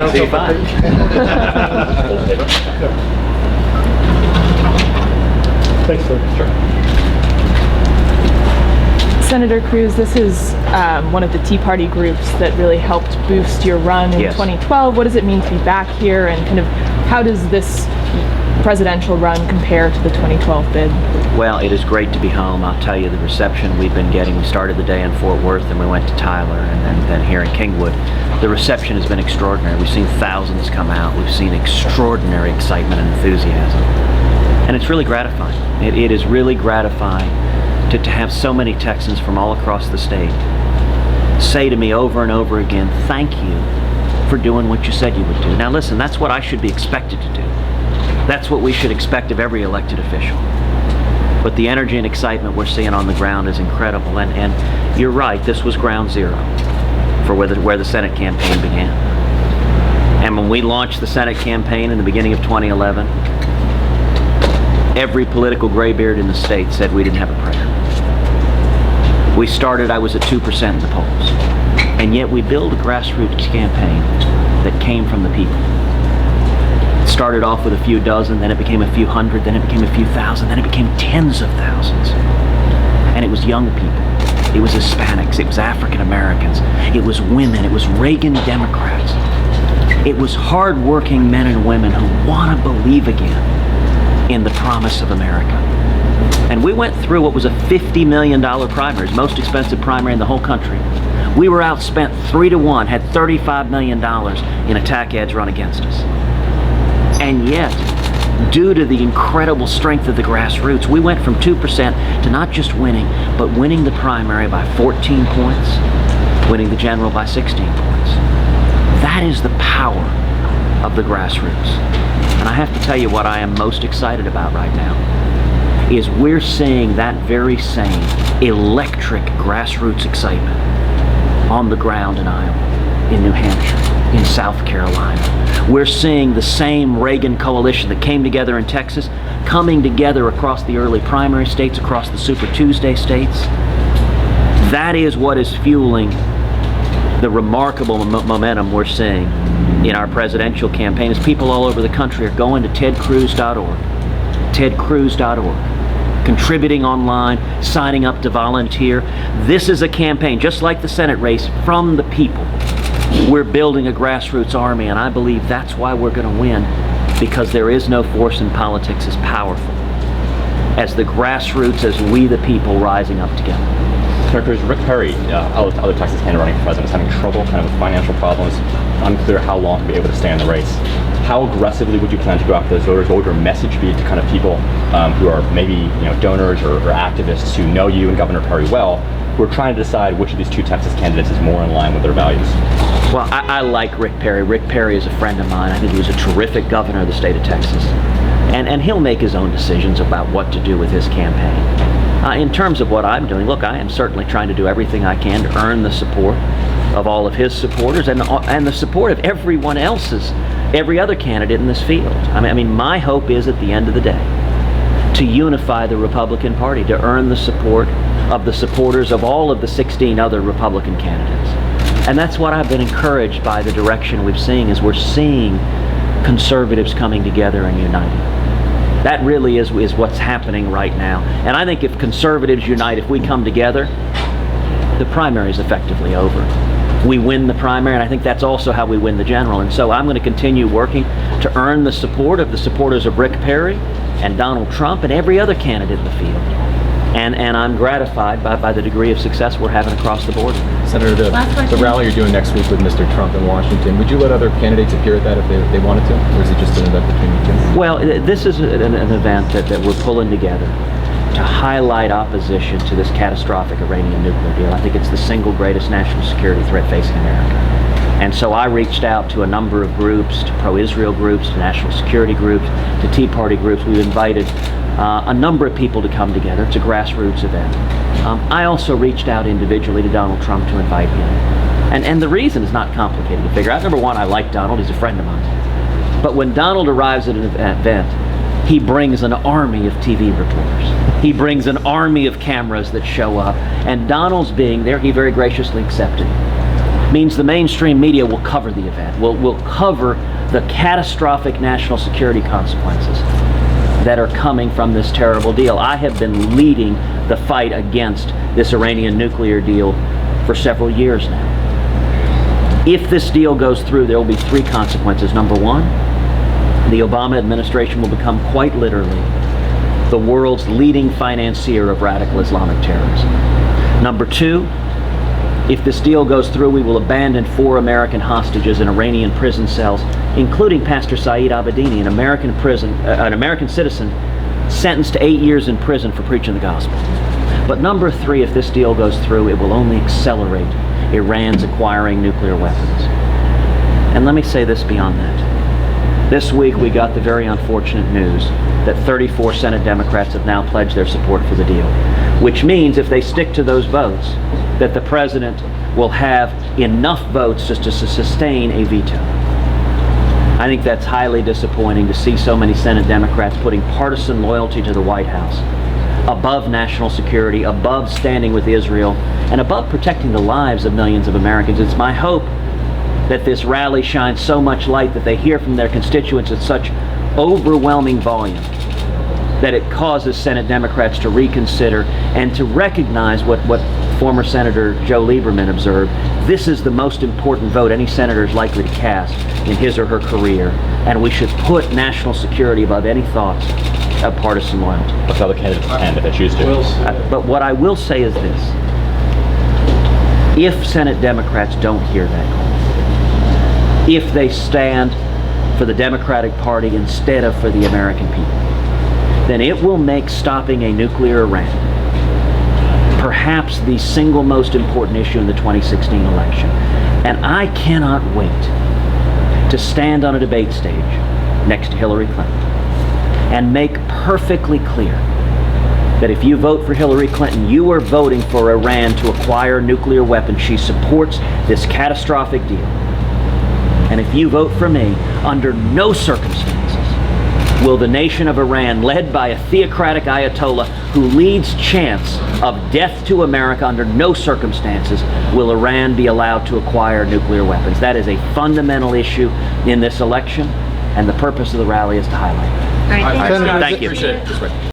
Okay, fine. Thanks, sir. Sure. Senator Cruz, this is one of the Tea Party groups that really helped boost your run in 2012. What does it mean to be back here, and kind of how does this presidential run compare to the 2012 bid? Well, it is great to be home. I'll tell you, the reception we've been getting, we started the day in Fort Worth and we went to Tyler and then here in Kingwood. The reception has been extraordinary. We've seen thousands come out. We've seen extraordinary excitement and enthusiasm. And it's really gratifying. It is really gratifying to have so many Texans from all across the state say to me over and over again, thank you for doing what you said you would do. Now listen, that's what I should be expected to do. That's what we should expect of every elected official. But the energy and excitement we're seeing on the ground is incredible. And you're right, this was ground zero for where the Senate campaign began. And when we launched the Senate campaign in the beginning of 2011, every political graybeard in the state said we didn't have a prayer. We started, I was at 2% in the polls. And yet we built a grassroots campaign that came from the people. It started off with a few dozen, then it became a few hundred, then it became a few thousand, then it became tens of thousands. And it was young people. It was Hispanics. It was African Americans. It was women. It was Reagan Democrats. It was hard-working men and women who want to believe again in the promise of America. And we went through what was a $50 million primary, most expensive primary in the whole country. We were outspent 3-1, had $35 million in attack ads run against us. And yet, due to the incredible strength of the grassroots, we went from 2% to not just winning, but winning the primary by 14 points, winning the general by 16 points. That is the power of the grassroots. And I have to tell you what I am most excited about right now is we're seeing that very same electric grassroots excitement on the ground in Iowa, in New Hampshire, in South Carolina. We're seeing the same Reagan coalition that came together in Texas coming together across the early primary states, across the Super Tuesday states. That is what is fueling the remarkable momentum we're seeing in our presidential campaign, as people all over the country are going to tedcruz.org, tedcruz.org, contributing online, signing up to volunteer. This is a campaign, just like the Senate race, from the people. We're building a grassroots army, and I believe that's why we're going to win, because there is no force in politics as powerful as the grassroots, as we the people rising up together. Senator Cruz, Rick Perry, other Texas candidate running for president, is having trouble kind of with financial problems. Unclear how long to be able to stay in the race. How aggressively would you plan to go after those voters? What would your message be to kind of people who are maybe donors or activists who know you and Governor Perry well, who are trying to decide which of these two Texas candidates is more in line with their values? Well, I like Rick Perry. Rick Perry is a friend of mine. I think he was a terrific governor of the state of Texas. And he'll make his own decisions about what to do with his campaign. In terms of what I'm doing, look, I am certainly trying to do everything I can to earn the support of all of his supporters and the support of everyone else's, every other candidate in this field. I mean, my hope is at the end of the day to unify the Republican Party, to earn the support of the supporters of all of the 16 other Republican candidates. And that's what I've been encouraged by, the direction we've seen, is we're seeing conservatives coming together and uniting. That really is what's happening right now. And I think if conservatives unite, if we come together, the primary is effectively over. We win the primary, and I think that's also how we win the general. And so I'm going to continue working to earn the support of the supporters of Rick Perry and Donald Trump and every other candidate in the field. And I'm gratified by the degree of success we're having across the board. Senator, the rally you're doing next week with Mr. Trump in Washington, would you let other candidates appear at that if they wanted to? Or is it just an event between you two? Well, this is an event that we're pulling together to highlight opposition to this catastrophic Iranian nuclear deal. I think it's the single greatest national security threat facing America. And so I reached out to a number of groups, to pro-Israel groups, to national security groups, to Tea Party groups. We've invited a number of people to come together. It's a grassroots event. I also reached out individually to Donald Trump to invite him. And the reason is not complicated to figure out. Number one, I like Donald. He's a friend of mine. But when Donald arrives at an event, he brings an army of TV reporters. He brings an army of cameras that show up. And Donald's being there, he very graciously accepted. means the mainstream media will cover the event, will cover the catastrophic national security consequences that are coming from this terrible deal. I have been leading the fight against this Iranian nuclear deal for several years now. If this deal goes through, there will be three consequences. Number one, the Obama administration will become quite literally the world's leading financier of radical Islamic terrorism. Number two, if this deal goes through, we will abandon 4 American hostages in Iranian prison cells, including Pastor Saeed Abedini, an American citizen sentenced to 8 years in prison for preaching the gospel. But number three, if this deal goes through, it will only accelerate Iran's acquiring nuclear weapons. And let me say this beyond that. This week we got the very unfortunate news that 34 Senate Democrats have now pledged their support for the deal, which means if they stick to those votes, that the president will have enough votes just to sustain a veto. I think that's highly disappointing to see so many Senate Democrats putting partisan loyalty to the White House above national security, above standing with Israel, and above protecting the lives of millions of Americans. It's my hope that this rally shines so much light that they hear from their constituents in such overwhelming volume that it causes Senate Democrats to reconsider and to recognize what former Senator Joe Lieberman observed. This is the most important vote any senator is likely to cast in his or her career, and we should put national security above any thoughts of partisan loyalty. But the other candidates can if they choose to. But what I will say is this. If Senate Democrats don't hear that call, if they stand for the Democratic Party instead of for the American people, then it will make stopping a nuclear Iran perhaps the single most important issue in the 2016 election. And I cannot wait to stand on a debate stage next to Hillary Clinton and make perfectly clear that if you vote for Hillary Clinton, you are voting for Iran to acquire nuclear weapons. She supports this catastrophic deal. And if you vote for me, under no circumstances will the nation of Iran, led by a theocratic Ayatollah who leads chants of death to America, under no circumstances will Iran be allowed to acquire nuclear weapons. That is a fundamental issue in this election, and the purpose of the rally is to highlight it. All right, Thank you. Appreciate it.